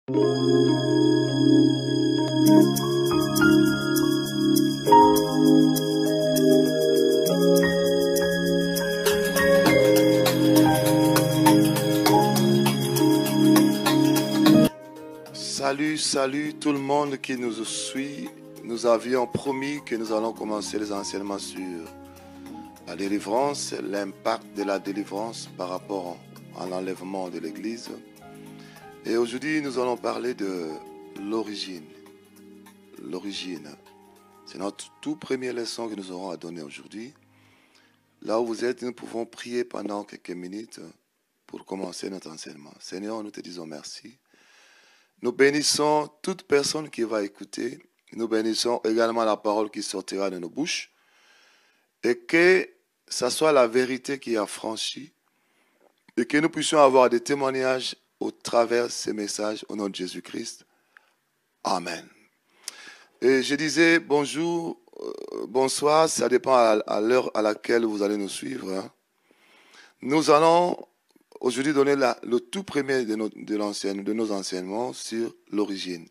Salut tout le monde qui nous suit. Nous avions promis que nous allons commencer les enseignements sur la délivrance, l'impact de la délivrance par rapport à l'enlèvement de l'Église. Et aujourd'hui, nous allons parler de l'origine. L'origine. C'est notre tout première leçon que nous aurons à donner aujourd'hui. Là où vous êtes, nous pouvons prier pendant quelques minutes pour commencer notre enseignement. Seigneur, nous te disons merci. Nous bénissons toute personne qui va écouter. Nous bénissons également la parole qui sortira de nos bouches. Et que ce soit la vérité qui est affranchie. Et que nous puissions avoir des témoignages au travers de ces messages au nom de Jésus-Christ. Amen. Et je disais bonjour, bonsoir, ça dépend à l'heure à laquelle vous allez nous suivre. Nous allons aujourd'hui donner le tout premier de nos enseignements sur l'origine.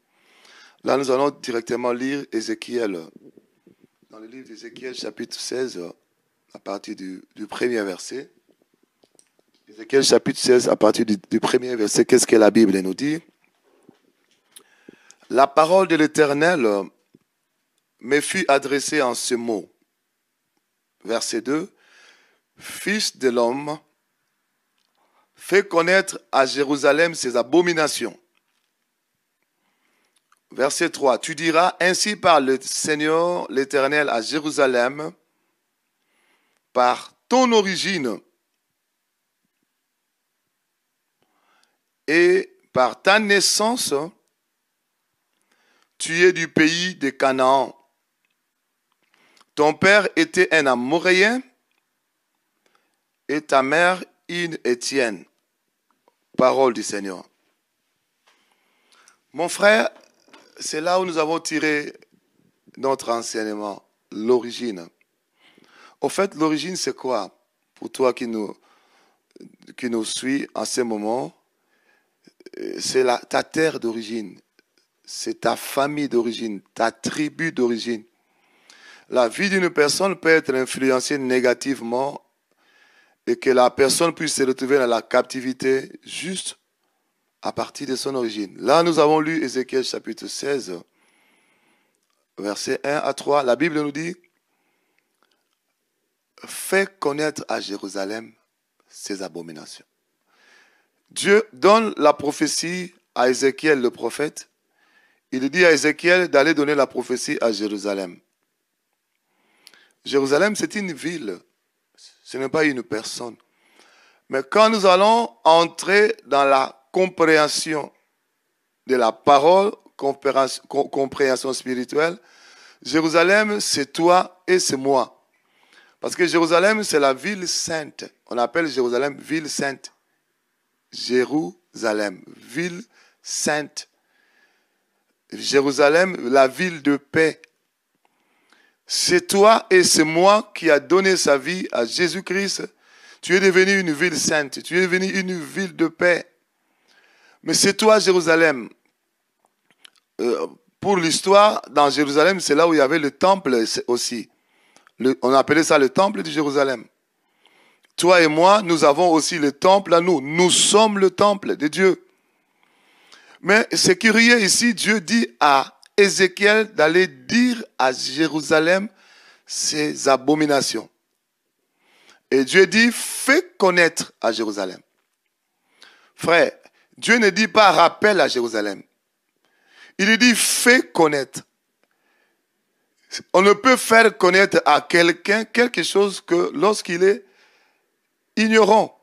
Là, nous allons directement lire Ézéchiel. Dans le livre d'Ézéchiel, chapitre 16, à partir du premier verset. Ézéchiel, chapitre 16, à partir du premier verset, qu'est-ce que la Bible nous dit? La parole de l'Éternel me fut adressée en ce mot. Verset 2. Fils de l'homme, fais connaître à Jérusalem ses abominations. Verset 3. Tu diras, ainsi parle le Seigneur l'Éternel à Jérusalem, par ton origine et par ta naissance, tu es du pays de Canaan. Ton père était un Amoréen et ta mère une Étienne. Parole du Seigneur. Mon frère, c'est là où nous avons tiré notre enseignement, l'origine. Au fait, l'origine, c'est quoi? Pour toi qui nous suis en ce moment, c'est ta terre d'origine, c'est ta famille d'origine, ta tribu d'origine. La vie d'une personne peut être influencée négativement et que la personne puisse se retrouver dans la captivité juste à partir de son origine. Là, nous avons lu Ézéchiel chapitre 16, versets 1 à 3. La Bible nous dit, « Fais connaître à Jérusalem ses abominations. » Dieu donne la prophétie à Ézéchiel le prophète. Il dit à Ézéchiel d'aller donner la prophétie à Jérusalem. Jérusalem, c'est une ville. Ce n'est pas une personne. Mais quand nous allons entrer dans la compréhension de la parole, compréhension spirituelle, Jérusalem, c'est toi et c'est moi. Parce que Jérusalem, c'est la ville sainte. On appelle Jérusalem ville sainte. Jérusalem, ville sainte. Jérusalem, la ville de paix. C'est toi et c'est moi qui a donné sa vie à Jésus-Christ. Tu es devenu une ville sainte. Tu es devenu une ville de paix. Mais c'est toi, Jérusalem. Pour l'histoire, dans Jérusalem, c'est là où il y avait le temple aussi. On appelait ça le temple de Jérusalem. Toi et moi, nous avons aussi le temple à nous. Nous sommes le temple de Dieu. Mais c'est curieux ici, Dieu dit à Ézéchiel d'aller dire à Jérusalem ses abominations. Et Dieu dit, fais connaître à Jérusalem. Frère, Dieu ne dit pas rappelle à Jérusalem. Il dit, fais connaître. On ne peut faire connaître à quelqu'un quelque chose que lorsqu'il est ignorant.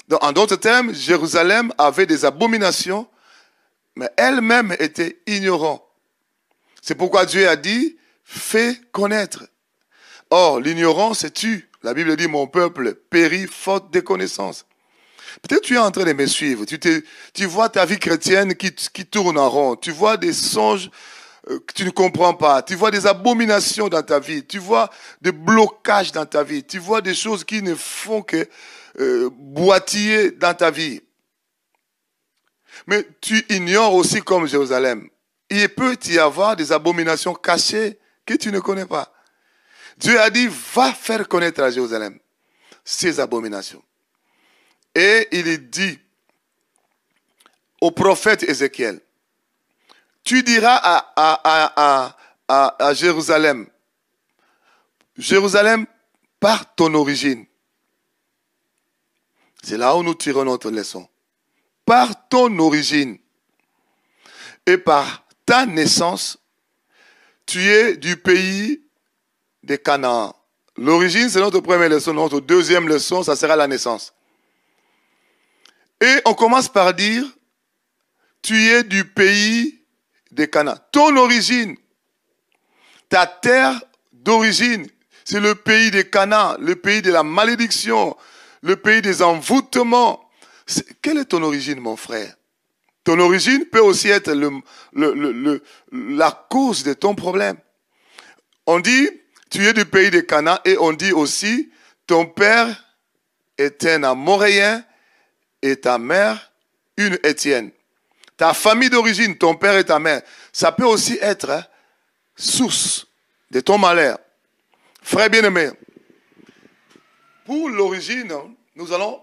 Donc, en d'autres termes, Jérusalem avait des abominations, mais elle-même était ignorante. C'est pourquoi Dieu a dit, fais connaître. Or, l'ignorance tue. La Bible dit, mon peuple périt faute de connaissance. Peut-être tu es en train de me suivre. Tu vois ta vie chrétienne qui tourne en rond. Tu vois des songes que tu ne comprends pas. Tu vois des abominations dans ta vie. Tu vois des blocages dans ta vie. Tu vois des choses qui ne font que boitiller dans ta vie. Mais tu ignores aussi comme Jérusalem. Il peut y avoir des abominations cachées que tu ne connais pas. Dieu a dit, va faire connaître à Jérusalem ces abominations. Et il dit au prophète Ézéchiel, tu diras à Jérusalem, Jérusalem, par ton origine. C'est là où nous tirons notre leçon. Par ton origine et par ta naissance, tu es du pays de Canaan. L'origine, c'est notre première leçon. Notre deuxième leçon, ça sera la naissance. Et on commence par dire, tu es du pays de Canaan. Ton origine, ta terre d'origine, c'est le pays de Canaan, le pays de la malédiction, le pays des envoûtements. Quelle est ton origine, mon frère? Ton origine peut aussi être la cause de ton problème. On dit, tu es du pays de Canaan, et on dit aussi, ton père est un Amoréen et ta mère, une Étienne. Ta famille d'origine, ton père et ta mère, ça peut aussi être source de ton malheur. Frère bien-aimé, pour l'origine, nous allons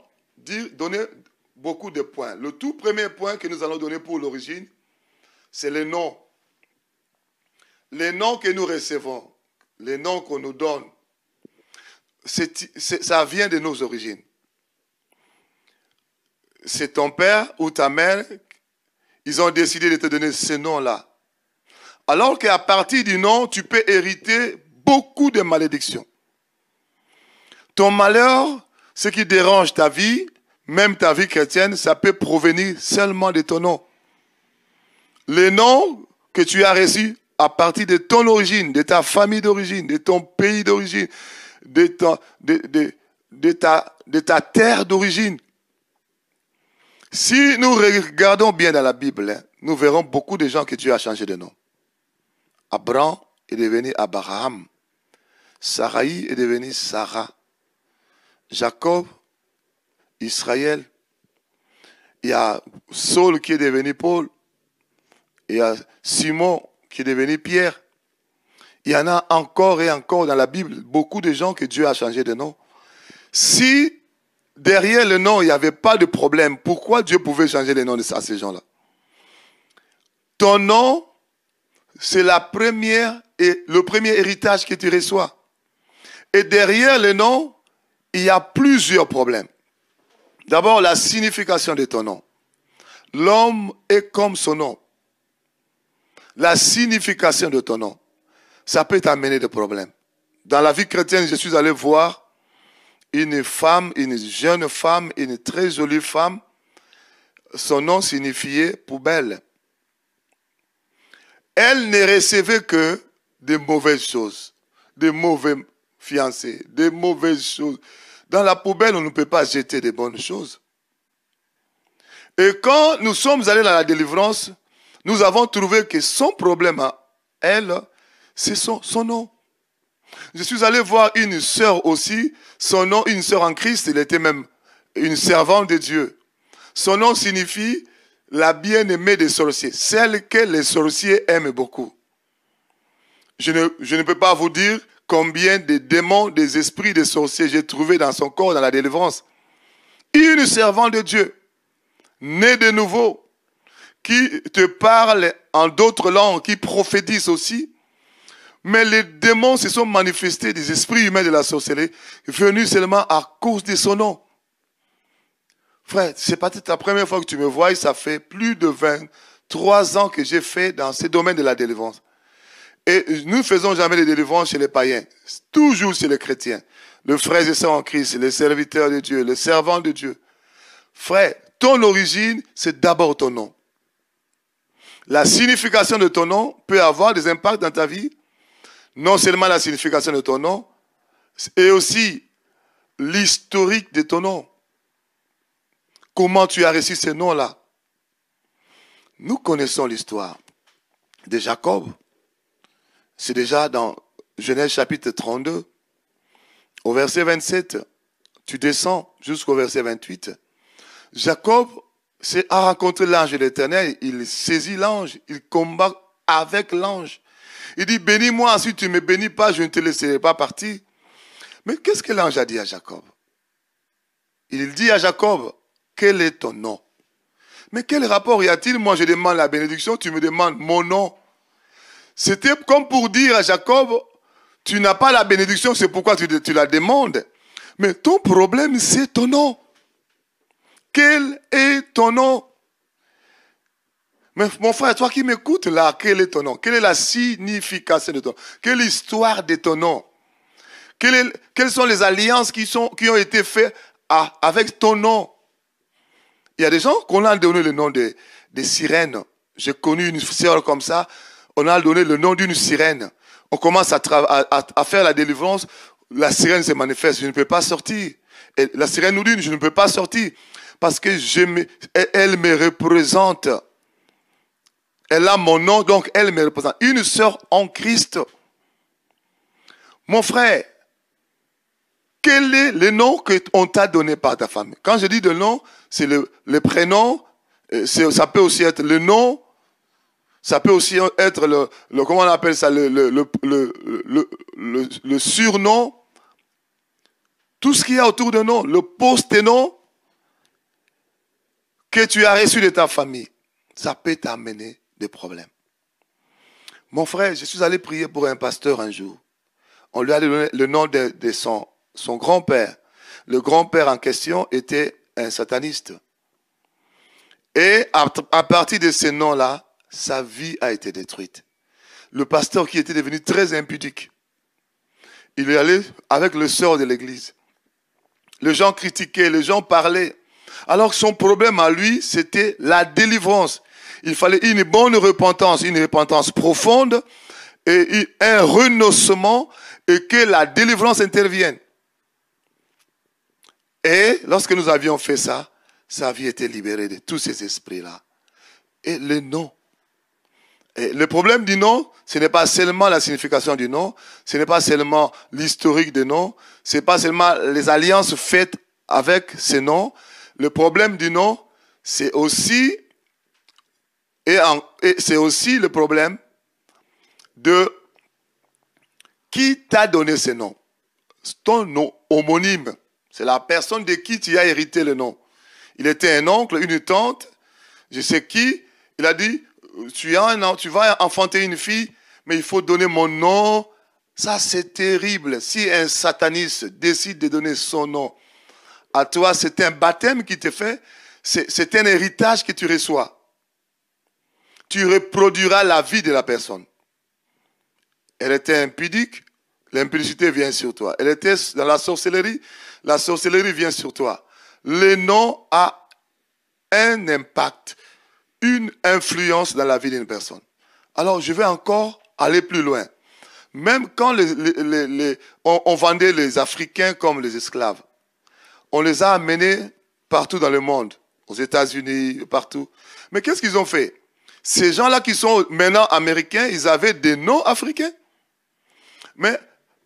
donner beaucoup de points. Le tout premier point que nous allons donner pour l'origine, c'est les noms. Les noms que nous recevons, les noms qu'on nous donne, ça vient de nos origines. C'est ton père ou ta mère, ils ont décidé de te donner ce nom-là. Alors qu'à partir du nom, tu peux hériter beaucoup de malédictions. Ton malheur, ce qui dérange ta vie, même ta vie chrétienne, ça peut provenir seulement de ton nom. Les noms que tu as reçus à partir de ton origine, de ta famille d'origine, de ton pays d'origine, de ta terre d'origine. Si nous regardons bien dans la Bible, nous verrons beaucoup de gens que Dieu a changé de nom. Abraham est devenu Abraham. Sarai est devenu Sarah. Jacob, Israël. Il y a Saul qui est devenu Paul. Il y a Simon qui est devenu Pierre. Il y en a encore et encore dans la Bible, beaucoup de gens que Dieu a changé de nom. Si derrière le nom, il n'y avait pas de problème, pourquoi Dieu pouvait changer le nom de ces gens-là? Ton nom, c'est le premier héritage que tu reçois. Et derrière le nom, il y a plusieurs problèmes. D'abord, la signification de ton nom. L'homme est comme son nom. La signification de ton nom, ça peut t'amener des problèmes. Dans la vie chrétienne, je suis allé voir une femme, une jeune femme, une très jolie femme. Son nom signifiait poubelle. Elle ne recevait que des mauvaises choses, des mauvais fiancés, des mauvaises choses. Dans la poubelle, on ne peut pas jeter des bonnes choses. Et quand nous sommes allés dans la délivrance, nous avons trouvé que son problème à elle, c'est son nom. Je suis allé voir une sœur aussi, son nom, une sœur en Christ, elle était même une servante de Dieu. Son nom signifie la bien-aimée des sorciers, celle que les sorciers aiment beaucoup. Je ne peux pas vous dire combien de démons, des esprits de sorciers j'ai trouvé dans son corps, dans la délivrance. Une servante de Dieu, née de nouveau, qui te parle en d'autres langues, qui prophétise aussi. Mais les démons se sont manifestés, des esprits humains de la sorcellerie, venus seulement à cause de son nom. Frère, c'est peut-être la première fois que tu me vois, ça fait plus de 23 ans que j'ai fait dans ce domaine de la délivrance. Et nous ne faisons jamais de délivrance chez les païens, toujours chez les chrétiens. Les frères et sœurs en Christ, les serviteurs de Dieu, les servants de Dieu. Frère, ton origine, c'est d'abord ton nom. La signification de ton nom peut avoir des impacts dans ta vie. Non seulement la signification de ton nom, et aussi l'historique de ton nom. Comment tu as reçu ce nom-là? Nous connaissons l'histoire de Jacob. C'est déjà dans Genèse chapitre 32, au verset 27. Tu descends jusqu'au verset 28. Jacob, a rencontré l'ange de l'Éternel, il saisit l'ange, il combat avec l'ange. Il dit, bénis-moi, si tu ne me bénis pas, je ne te laisserai pas partir. Mais qu'est-ce que l'ange a dit à Jacob? Il dit à Jacob, quel est ton nom? Mais quel rapport y a-t-il? Moi, je demande la bénédiction, tu me demandes mon nom. C'était comme pour dire à Jacob, tu n'as pas la bénédiction, c'est pourquoi tu la demandes. Mais ton problème, c'est ton nom. Quel est ton nom? Mais mon frère, toi qui m'écoutes là, quel est ton nom? Quelle est la signification de ton nom? Quelle est l'histoire de ton nom? Quelles sont les alliances qui ont été faites avec ton nom? Il y a des gens qu'on a donné le nom des sirènes. J'ai connu une sœur comme ça, on a donné le nom d'une sirène. On commence à faire la délivrance, la sirène se manifeste, je ne peux pas sortir. Et la sirène nous dit, je ne peux pas sortir. Parce que elle me représente. Elle a mon nom, donc elle me représente. Une sœur en Christ. Mon frère, quel est le nom qu'on t'a donné par ta famille? Quand je dis le nom, c'est le prénom, ça peut aussi être le nom, ça peut aussi être comment on appelle ça, le surnom, tout ce qu'il y a autour de nom, le post-nom que tu as reçu de ta famille, ça peut t'amener des problèmes. Mon frère, je suis allé prier pour un pasteur un jour. On lui a donné le nom de son grand-père. Le grand-père en question était un sataniste. Et à partir de ce nom-là, sa vie a été détruite. Le pasteur qui était devenu très impudique, il est allé avec le sort de l'église. Les gens critiquaient, les gens parlaient. Alors que son problème à lui, c'était la délivrance. Il fallait une bonne repentance, une repentance profonde et un renoncement et que la délivrance intervienne. Et lorsque nous avions fait ça, sa vie était libérée de tous ces esprits-là. Et le nom. Et le problème du nom, ce n'est pas seulement la signification du nom, ce n'est pas seulement l'historique du nom, ce n'est pas seulement les alliances faites avec ces noms. Le problème du nom, c'est aussi, c'est aussi le problème de qui t'a donné ce nom. Ton nom homonyme, c'est la personne de qui tu as hérité le nom. Il était un oncle, une tante, je sais qui, il a dit, tu vas enfanter une fille, mais il faut donner mon nom. Ça, c'est terrible. Si un sataniste décide de donner son nom à toi, c'est un baptême qui te fait, c'est un héritage que tu reçois. Tu reproduiras la vie de la personne. Elle était impudique, l'impudicité vient sur toi. Elle était dans la sorcellerie vient sur toi. Le nom a un impact, une influence dans la vie d'une personne. Alors, je vais encore aller plus loin. Même quand on vendait les Africains comme les esclaves, on les a amenés partout dans le monde, aux États-Unis, partout. Mais qu'est-ce qu'ils ont fait? Ces gens-là qui sont maintenant américains, ils avaient des noms africains. Mais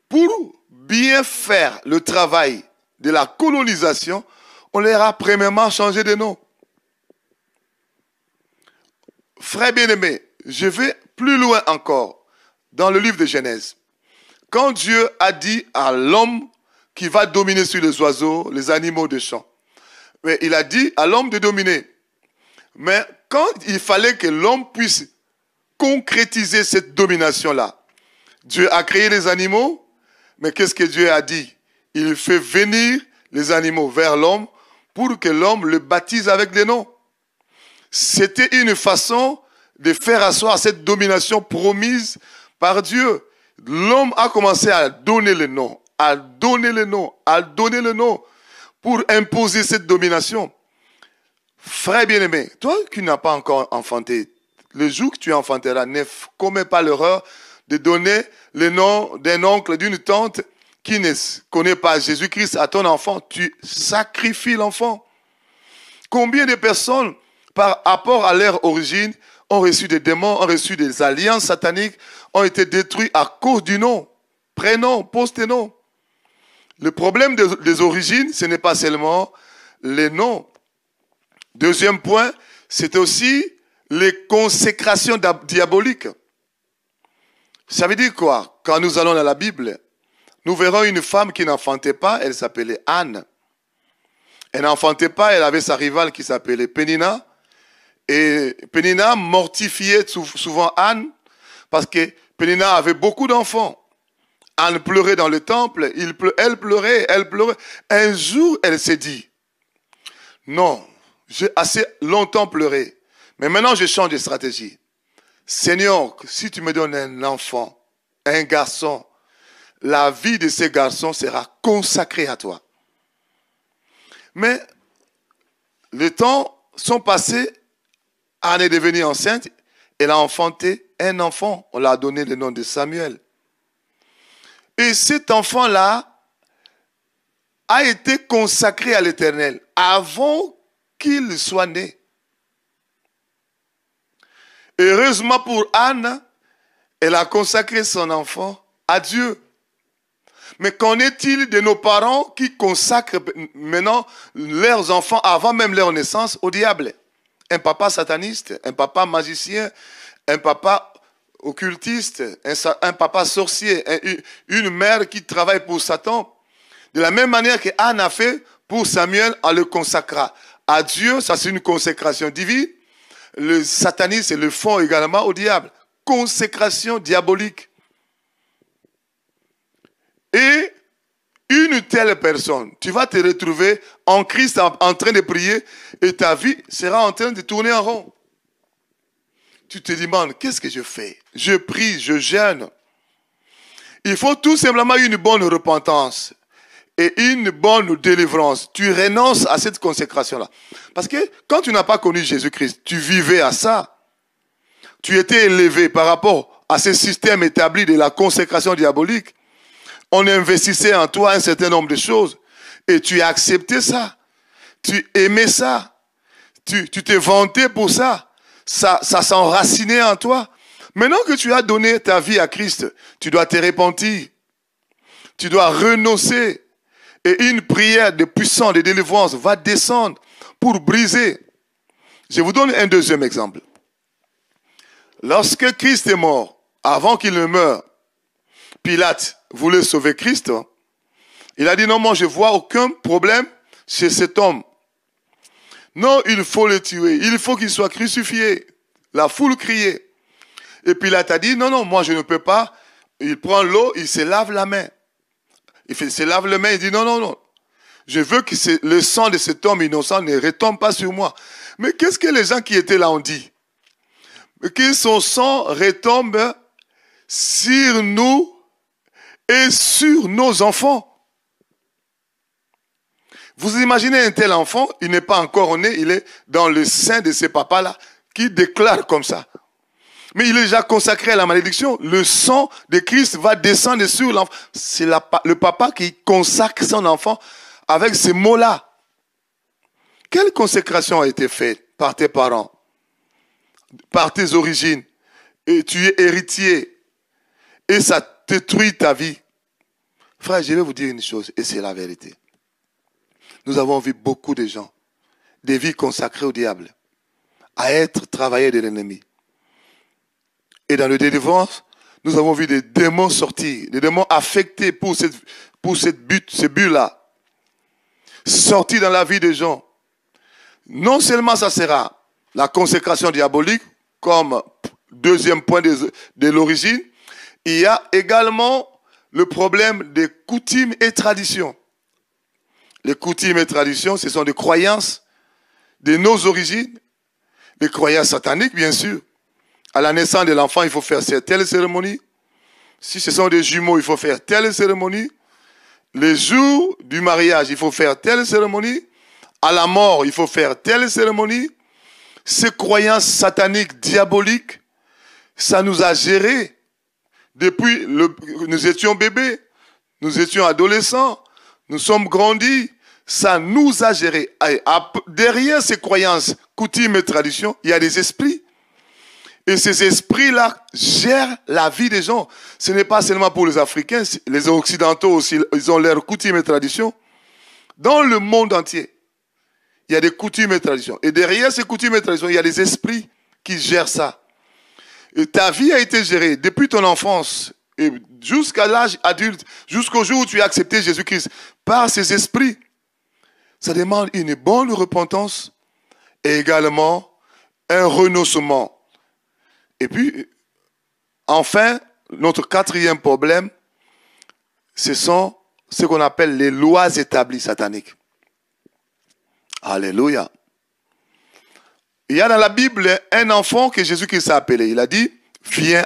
pour bien faire le travail de la colonisation, on leur a premièrement changé de nom. Frère bien-aimé, je vais plus loin encore dans le livre de Genèse. Quand Dieu a dit à l'homme qui va dominer sur les oiseaux, les animaux des champs, mais il a dit à l'homme de dominer. Mais quand il fallait que l'homme puisse concrétiser cette domination-là, Dieu a créé les animaux, mais qu'est-ce que Dieu a dit? Il fait venir les animaux vers l'homme pour que l'homme le baptise avec des noms. C'était une façon de faire asseoir cette domination promise par Dieu. L'homme a commencé à donner le nom, à donner le nom, à donner le nom pour imposer cette domination. Frère bien-aimé, toi qui n'as pas encore enfanté, le jour que tu enfanteras, ne commets pas l'erreur de donner le nom d'un oncle, d'une tante qui ne connaît pas Jésus-Christ à ton enfant. Tu sacrifies l'enfant. Combien de personnes, par rapport à leur origine, ont reçu des démons, ont reçu des alliances sataniques, ont été détruits à cause du nom, prénom, post-nom. Le problème des origines, ce n'est pas seulement les noms Deuxième point, c'est aussi les consécrations diaboliques. Ça veut dire quoi? Quand nous allons dans la Bible, nous verrons une femme qui n'enfantait pas, elle s'appelait Anne. Elle n'enfantait pas, elle avait sa rivale qui s'appelait Pénina. Et Pénina mortifiait souvent Anne parce que Pénina avait beaucoup d'enfants. Anne pleurait dans le temple, elle pleurait. Un jour, elle s'est dit, non, j'ai assez longtemps pleuré, mais maintenant je change de stratégie. Seigneur, si tu me donnes un enfant, un garçon, la vie de ce garçon sera consacrée à toi. Mais les temps sont passés, Anne est devenue enceinte, elle a enfanté un enfant, on l'a donné le nom de Samuel. Et cet enfant-là a été consacré à l'Éternel avant qu'il soit né. Heureusement pour Anne, elle a consacré son enfant à Dieu. Mais qu'en est-il de nos parents qui consacrent maintenant leurs enfants avant même leur naissance au diable? Un papa sataniste, un papa magicien, un papa occultiste, un papa sorcier, une mère qui travaille pour Satan. De la même manière que Anne a fait pour Samuel en le consacrant à Dieu, ça c'est une consécration divine. Le satanisme le font également au diable. Consécration diabolique. Et une telle personne, tu vas te retrouver en Christ en train de prier et ta vie sera en train de tourner en rond. Tu te demandes, qu'est-ce que je fais? Je prie, je jeûne. Il faut tout simplement une bonne repentance et une bonne délivrance. Tu renonces à cette consécration-là. Parce que quand tu n'as pas connu Jésus-Christ, tu vivais à ça. Tu étais élevé par rapport à ce système établi de la consécration diabolique. On investissait en toi un certain nombre de choses et tu as accepté ça. Tu aimais ça. Tu t'es vanté pour ça. Ça s'enracinait en toi. Maintenant que tu as donné ta vie à Christ, tu dois te repentir. Tu dois renoncer. Et une prière de puissance, de délivrance va descendre pour briser. Je vous donne un deuxième exemple. Lorsque Christ est mort, avant qu'il ne meure, Pilate voulait sauver Christ. Il a dit non, moi je ne vois aucun problème chez cet homme. Non, il faut le tuer. Il faut qu'il soit crucifié. La foule criait. Et Pilate a dit, non, non, moi je ne peux pas. Il prend l'eau, il se lave la main. Il se lave les mains, il dit, non, non, non. Je veux que le sang de cet homme innocent ne retombe pas sur moi. Mais qu'est-ce que les gens qui étaient là ont dit? Que son sang retombe sur nous et sur nos enfants. Vous imaginez un tel enfant, il n'est pas encore né, il est dans le sein de ces papas-là, qui déclarent comme ça. Mais il est déjà consacré à la malédiction. Le sang de Christ va descendre sur l'enfant. C'est le papa qui consacre son enfant avec ces mots-là. Quelle consécration a été faite par tes parents, par tes origines? Et tu es héritier. Et ça détruit ta vie. Frère, je vais vous dire une chose, et c'est la vérité. Nous avons vu beaucoup de gens, des vies consacrées au diable, à être travailleurs de l'ennemi. Et dans le délivrance, nous avons vu des démons sortir, des démons affectés pour ce but-là, sortis dans la vie des gens. Non seulement ça sera la consécration diabolique, comme deuxième point de l'origine, il y a également le problème des coutumes et traditions. Les coutumes et traditions, ce sont des croyances de nos origines, des croyances sataniques, bien sûr. À la naissance de l'enfant, il faut faire telle cérémonie. Si ce sont des jumeaux, il faut faire telle cérémonie. Les jours du mariage, il faut faire telle cérémonie. À la mort, il faut faire telle cérémonie. Ces croyances sataniques, diaboliques, ça nous a gérés. Depuis, nous étions bébés, nous étions adolescents, nous sommes grandis. Ça nous a gérés. Derrière ces croyances, coutumes et traditions, il y a des esprits. Et ces esprits-là gèrent la vie des gens. Ce n'est pas seulement pour les Africains, les Occidentaux aussi, ils ont leurs coutumes et traditions. Dans le monde entier, il y a des coutumes et traditions. Et derrière ces coutumes et traditions, il y a des esprits qui gèrent ça. Et ta vie a été gérée depuis ton enfance et jusqu'à l'âge adulte, jusqu'au jour où tu as accepté Jésus-Christ par ces esprits. Ça demande une bonne repentance et également un renoncement. Et puis, enfin, notre quatrième problème, ce sont ce qu'on appelle les lois établies sataniques. Alléluia. Il y a dans la Bible un enfant que Jésus-Christ a appelé. Il a dit, viens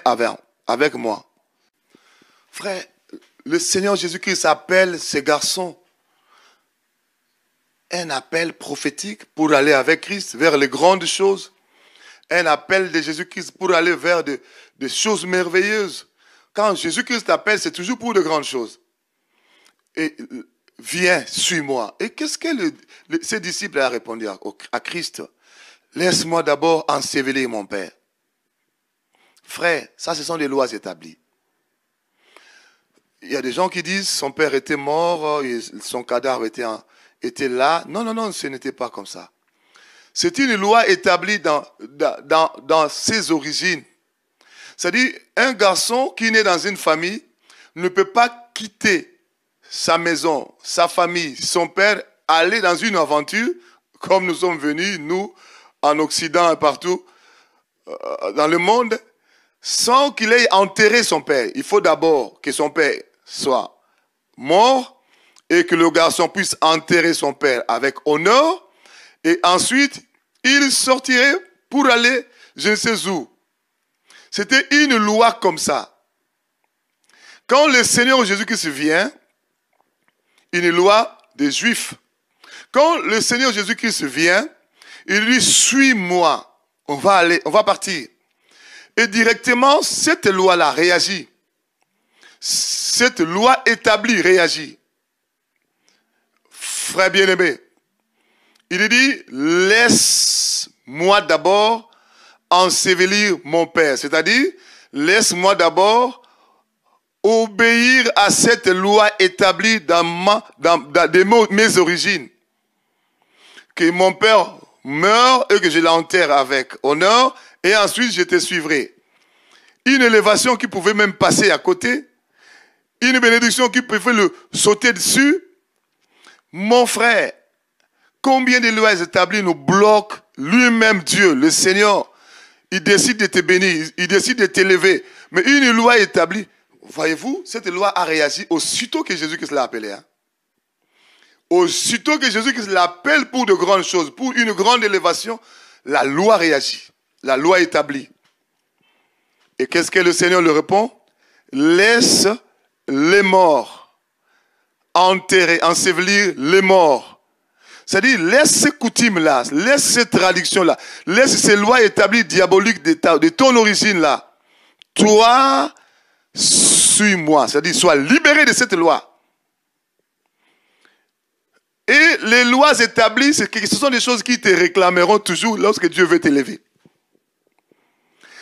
avec moi. Frère, le Seigneur Jésus-Christ appelle ces garçons un appel prophétique pour aller avec Christ vers les grandes choses. Un appel de Jésus-Christ pour aller vers des choses merveilleuses. Quand Jésus-Christ t'appelle, c'est toujours pour de grandes choses. Et viens, suis-moi. Et qu'est-ce que ses disciples ont répondu à Christ? Laisse-moi d'abord ensevelir mon Père. Frère, ça ce sont des lois établies. Il y a des gens qui disent son père était mort, son cadavre était là. Non, non, non, ce n'était pas comme ça. C'est une loi établie dans ses origines. C'est-à-dire, un garçon qui naît dans une famille ne peut pas quitter sa maison, sa famille, son père, aller dans une aventure, comme nous sommes venus, nous, en Occident et partout, dans le monde, sans qu'il ait enterré son père. Il faut d'abord que son père soit mort et que le garçon puisse enterrer son père avec honneur. Et ensuite, il sortirait pour aller je ne sais où. C'était une loi comme ça. Quand le Seigneur Jésus-Christ vient, une loi des Juifs. Quand le Seigneur Jésus-Christ vient, il dit, suis-moi. On va partir. Et directement, cette loi-là réagit. Cette loi établie réagit. Frère bien-aimé, il dit, laisse-moi d'abord ensevelir mon Père. C'est-à-dire, laisse-moi d'abord obéir à cette loi établie dans mes origines. Que mon Père meure et que je l'enterre avec honneur et ensuite je te suivrai. Une élévation qui pouvait même passer à côté, une bénédiction qui pouvait le sauter dessus. Mon frère, combien de lois établies nous bloquent lui-même Dieu, le Seigneur. Il décide de te bénir, il décide de t'élever. Mais une loi établie, voyez-vous, cette loi a réagi aussitôt que Jésus-Christ l'a appelé. Hein? Aussitôt que Jésus-Christ l'appelle pour de grandes choses, pour une grande élévation, la loi réagit, la loi établie. Et qu'est-ce que le Seigneur lui répond? Laisse les morts enterrer, ensevelir les morts. C'est-à-dire, laisse ces coutumes-là, laisse ces traditions-là, laisse ces lois établies diaboliques de ton origine-là. Toi, suis-moi. C'est-à-dire, sois libéré de cette loi. Et les lois établies, ce sont des choses qui te réclameront toujours lorsque Dieu veut t'élever.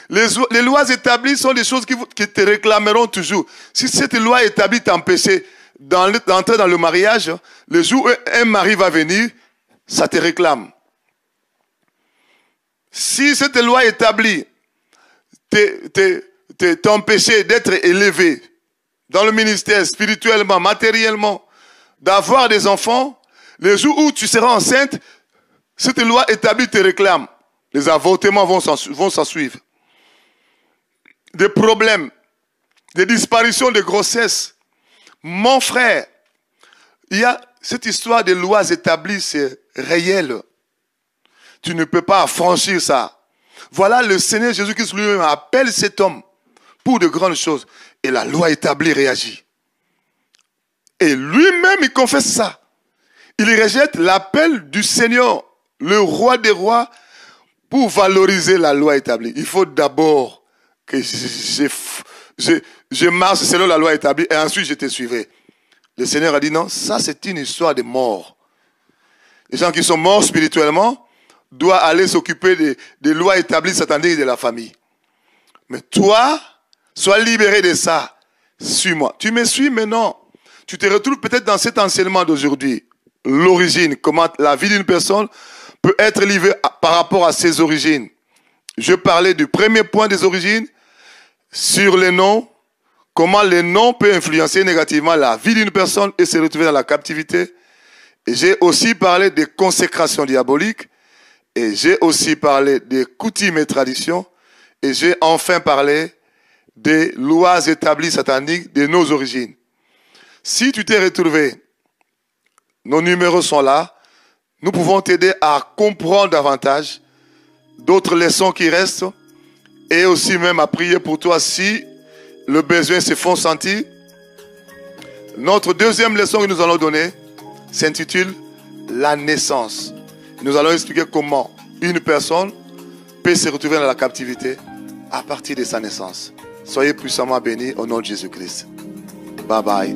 Les lois établies sont des choses qui te réclameront toujours. Si cette loi établie t'empêchait d'entrer dans le mariage, le jour où un mari va venir, ça te réclame. Si cette loi établie t'empêchait d'être élevé dans le ministère, spirituellement, matériellement, d'avoir des enfants, le jour où tu seras enceinte, cette loi établie te réclame. Les avortements vont s'en suivre. Des problèmes, des disparitions de grossesse. Mon frère, il y a cette histoire de lois établies, c'est réel. Tu ne peux pas affranchir ça. Voilà, le Seigneur Jésus-Christ lui-même appelle cet homme pour de grandes choses. Et la loi établie réagit. Et lui-même, il confesse ça. Il rejette l'appel du Seigneur, le roi des rois, pour valoriser la loi établie. Il faut d'abord que je marche selon la loi établie et ensuite je te suivrai. Le Seigneur a dit non, ça c'est une histoire de mort. Les gens qui sont morts spirituellement doivent aller s'occuper des lois établies sataniques de la famille. Mais toi, sois libéré de ça. Suis-moi. Tu me suis maintenant. Tu te retrouves peut-être dans cet enseignement d'aujourd'hui. L'origine, comment la vie d'une personne peut être livré par rapport à ses origines. Je parlais du premier point des origines, sur les noms, comment les noms peuvent influencer négativement la vie d'une personne et se retrouver dans la captivité. Et j'ai aussi parlé des consécrations diaboliques, et j'ai aussi parlé des coutumes et traditions, et j'ai enfin parlé des lois établies sataniques de nos origines. Si tu t'es retrouvé, nos numéros sont là, nous pouvons t'aider à comprendre davantage d'autres leçons qui restent, et aussi même à prier pour toi si le besoin se font sentir. Notre deuxième leçon que nous allons donner s'intitule la naissance. Nous allons expliquer comment une personne peut se retrouver dans la captivité à partir de sa naissance. Soyez puissamment bénis au nom de Jésus-Christ. Bye bye.